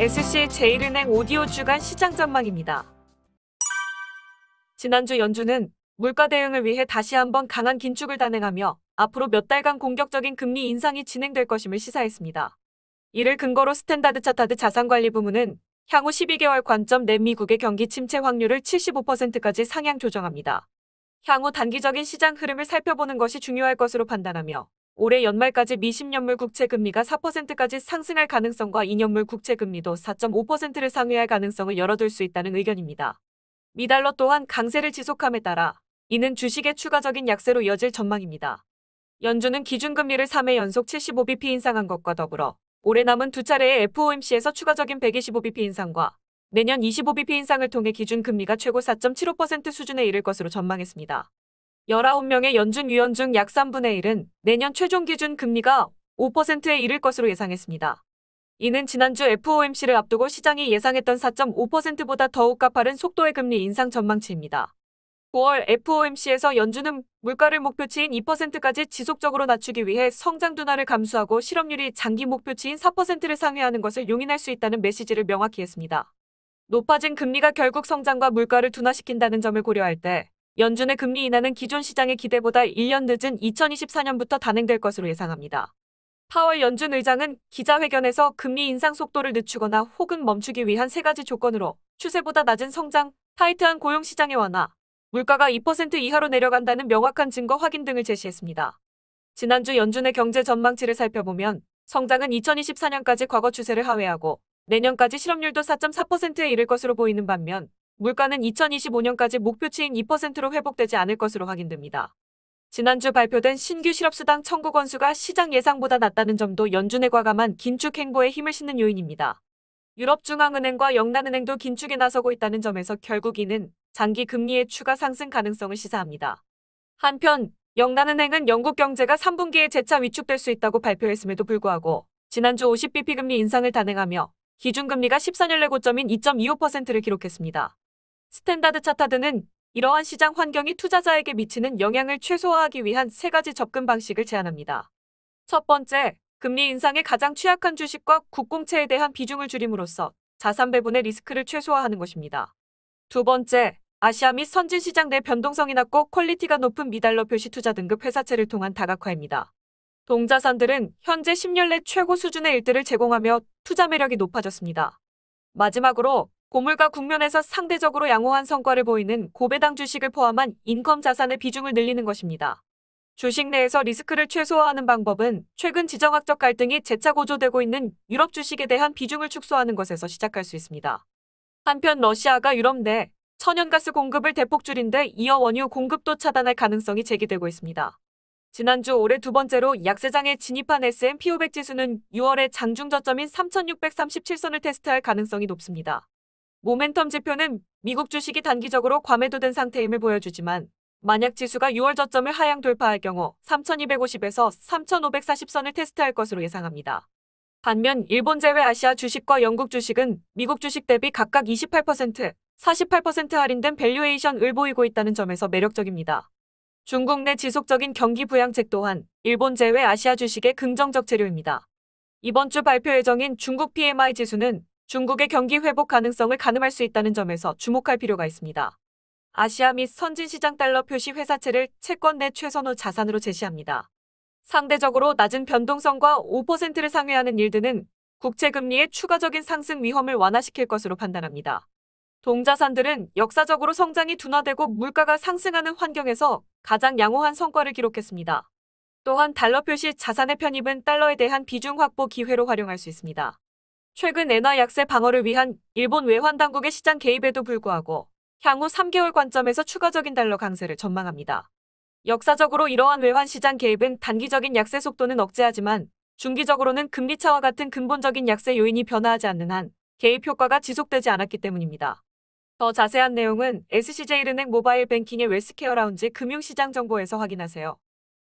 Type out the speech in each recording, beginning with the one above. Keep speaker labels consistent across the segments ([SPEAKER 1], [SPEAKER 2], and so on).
[SPEAKER 1] SC제일은행 오디오 주간 시장 전망입니다. 지난주 연준은 물가 대응을 위해 다시 한번 강한 긴축을 단행하며 앞으로 몇 달간 공격적인 금리 인상이 진행될 것임을 시사했습니다. 이를 근거로 스탠다드 차타드 자산관리부문은 향후 12개월 관점 내 미국의 경기 침체 확률을 75%까지 상향 조정합니다. 향후 단기적인 시장 흐름을 살펴보는 것이 중요할 것으로 판단하며 올해 연말까지 미 10년물 국채 금리가 4%까지 상승할 가능성과 2년물 국채 금리도 4.5%를 상회할 가능성을 열어둘 수 있다는 의견입니다. 미달러 또한 강세를 지속함에 따라 이는 주식의 추가적인 약세로 이어질 전망입니다. 연준은 기준금리를 3회 연속 75bp 인상한 것과 더불어 올해 남은 두 차례의 FOMC에서 추가적인 125bp 인상과 내년 25bp 인상을 통해 기준금리가 최고 4.75% 수준에 이를 것으로 전망했습니다. 19명의 연준 위원 중 약 3분의 1은 내년 최종 기준 금리가 5%에 이를 것으로 예상했습니다. 이는 지난주 FOMC를 앞두고 시장이 예상했던 4.5%보다 더욱 가파른 속도의 금리 인상 전망치입니다. 9월 FOMC에서 연준은 물가를 목표치인 2%까지 지속적으로 낮추기 위해 성장 둔화를 감수하고 실업률이 장기 목표치인 4%를 상회하는 것을 용인할 수 있다는 메시지를 명확히 했습니다. 높아진 금리가 결국 성장과 물가를 둔화시킨다는 점을 고려할 때 연준의 금리 인하는 기존 시장의 기대보다 1년 늦은 2024년부터 단행될 것으로 예상합니다. 파월 연준 의장은 기자회견에서 금리 인상 속도를 늦추거나 혹은 멈추기 위한 세 가지 조건으로 추세보다 낮은 성장, 타이트한 고용시장의 완화, 물가가 2% 이하로 내려간다는 명확한 증거 확인 등을 제시했습니다. 지난주 연준의 경제 전망치를 살펴보면 성장은 2024년까지 과거 추세를 하회하고 내년까지 실업률도 4.4%에 이를 것으로 보이는 반면 물가는 2025년까지 목표치인 2%로 회복되지 않을 것으로 확인됩니다. 지난주 발표된 신규 실업수당 청구 건수가 시장 예상보다 낮다는 점도 연준의 과감한 긴축 행보에 힘을 싣는 요인입니다. 유럽중앙은행과 영란은행도 긴축에 나서고 있다는 점에서 결국 이는 장기 금리의 추가 상승 가능성을 시사합니다. 한편 영란은행은 영국 경제가 3분기에 재차 위축될 수 있다고 발표했음에도 불구하고 지난주 50bp 금리 인상을 단행하며 기준금리가 14년 내 고점인 2.25%를 기록했습니다. 스탠다드 차타드는 이러한 시장 환경이 투자자에게 미치는 영향을 최소화하기 위한 세 가지 접근 방식을 제안합니다. 첫 번째, 금리 인상에 가장 취약한 주식과 국공채에 대한 비중을 줄임으로써 자산 배분의 리스크를 최소화하는 것입니다. 두 번째, 아시아 및 선진시장 내 변동성이 낮고 퀄리티가 높은 미달러 표시 투자 등급 회사채를 통한 다각화입니다. 동자산들은 현재 10년 내 최고 수준의 일들을 제공하며 투자 매력이 높아졌습니다. 마지막으로 고물가 국면에서 상대적으로 양호한 성과를 보이는 고배당 주식을 포함한 인컴 자산의 비중을 늘리는 것입니다. 주식 내에서 리스크를 최소화하는 방법은 최근 지정학적 갈등이 재차 고조되고 있는 유럽 주식에 대한 비중을 축소하는 것에서 시작할 수 있습니다. 한편 러시아가 유럽 내 천연가스 공급을 대폭 줄인 데 이어 원유 공급도 차단할 가능성이 제기되고 있습니다. 지난주 올해 두 번째로 약세장에 진입한 S&P 500 지수는 6월에 장중 저점인 3,637선을 테스트할 가능성이 높습니다. 모멘텀 지표는 미국 주식이 단기적으로 과매도된 상태임을 보여주지만 만약 지수가 6월 저점을 하향 돌파할 경우 3,250에서 3,540선을 테스트할 것으로 예상합니다. 반면 일본 제외 아시아 주식과 영국 주식은 미국 주식 대비 각각 28%, 48% 할인된 밸류에이션을 보이고 있다는 점에서 매력적입니다. 중국 내 지속적인 경기 부양책 또한 일본 제외 아시아 주식의 긍정적 재료입니다. 이번 주 발표 예정인 중국 PMI 지수는 중국의 경기 회복 가능성을 가늠할 수 있다는 점에서 주목할 필요가 있습니다. 아시아 및 선진시장 달러 표시 회사채를 채권 내 최선호 자산으로 제시합니다. 상대적으로 낮은 변동성과 5%를 상회하는 일드는 국채금리의 추가적인 상승 위험을 완화시킬 것으로 판단합니다. 동자산들은 역사적으로 성장이 둔화되고 물가가 상승하는 환경에서 가장 양호한 성과를 기록했습니다. 또한 달러 표시 자산의 편입은 달러에 대한 비중 확보 기회로 활용할 수 있습니다. 최근 엔화 약세 방어를 위한 일본 외환 당국의 시장 개입에도 불구하고 향후 3개월 관점에서 추가적인 달러 강세를 전망합니다. 역사적으로 이러한 외환 시장 개입은 단기적인 약세 속도는 억제하지만 중기적으로는 금리 차와 같은 근본적인 약세 요인이 변화하지 않는 한 개입 효과가 지속되지 않았기 때문입니다. 더 자세한 내용은 SC제일은행 모바일 뱅킹의 웰스케어 라운지 금융시장 정보에서 확인하세요.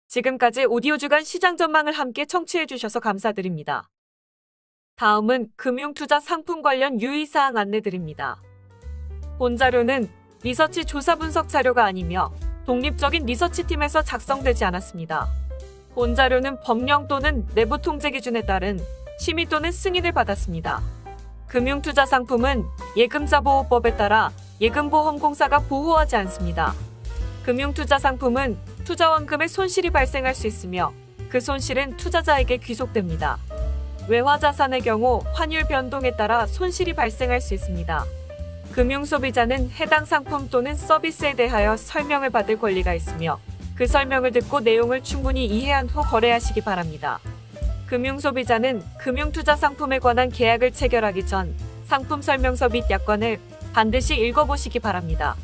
[SPEAKER 1] 지금까지 오디오 주간 시장 전망을 함께 청취해주셔서 감사드립니다. 다음은 금융투자 상품 관련 유의사항 안내드립니다. 본 자료는 리서치 조사 분석 자료가 아니며 독립적인 리서치팀에서 작성되지 않았습니다. 본 자료는 법령 또는 내부 통제 기준에 따른 심의 또는 승인을 받았습니다. 금융투자상품은 예금자보호법에 따라 예금보험공사가 보호하지 않습니다. 금융투자상품은 투자원금에 손실이 발생할 수 있으며 그 손실은 투자자에게 귀속됩니다. 외화자산의 경우 환율 변동에 따라 손실이 발생할 수 있습니다. 금융소비자는 해당 상품 또는 서비스에 대하여 설명을 받을 권리가 있으며 그 설명을 듣고 내용을 충분히 이해한 후 거래하시기 바랍니다. 금융소비자는 금융투자상품에 관한 계약을 체결하기 전 상품 설명서 및 약관을 반드시 읽어보시기 바랍니다.